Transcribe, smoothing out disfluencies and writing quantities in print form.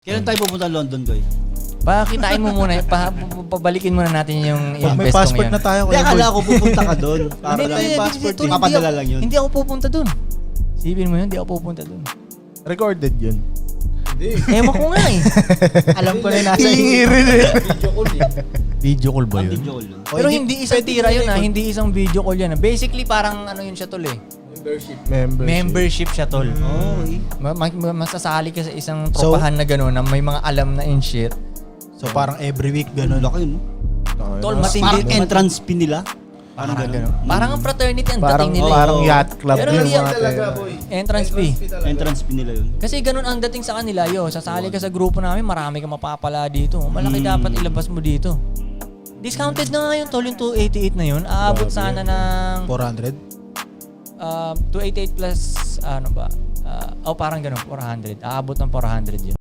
Kailan tayo pupunta London, Goy? Pakitain mo muna, pabalikin muna natin yung Pag may invest ko passport ngayon. na tayo, Hindi, Kuya akala Boy. ko pupunta ka doon. Para Hindi, lang hindi, yung passport. hindi, Papadala lang yun. Hindi ako pupunta dun. Sipin mo yun, hindi ako pupunta dun. Recorded yun. Ewan ko nga eh. Alam ko na yung nasa Hingi rin eh. video call ba yun? Video call yun. Pero hindi isang tira yun ha, hindi isang video call yan. Basically parang ano yun siya tol eh. Membership siya tol. Oh, eh. Masasali ka sa isang tropahan na gano'n na may mga alam na in shit. So parang every week Ganun ganun. laki, no? Tol, matindi. Parang entrance fee nila. Parang gano'n. Parang ang fraternity ang Parang, dating nila. eh. parang yacht club Pero yun. hindi yan mga talaga, tayo. boy. Entrance fee. Entrance fee nila yun. Kasi ganun ang dating sa kanila, sasali ka sa grupo namin, marami ka mapapala dito. Malaki dapat ilabas mo dito. Discounted na nga yun, tol, yung 288 na yun. Aabot sana ng 400? 288 plus, ano ba? Parang ganun, 400. Aabot ng 400 yun.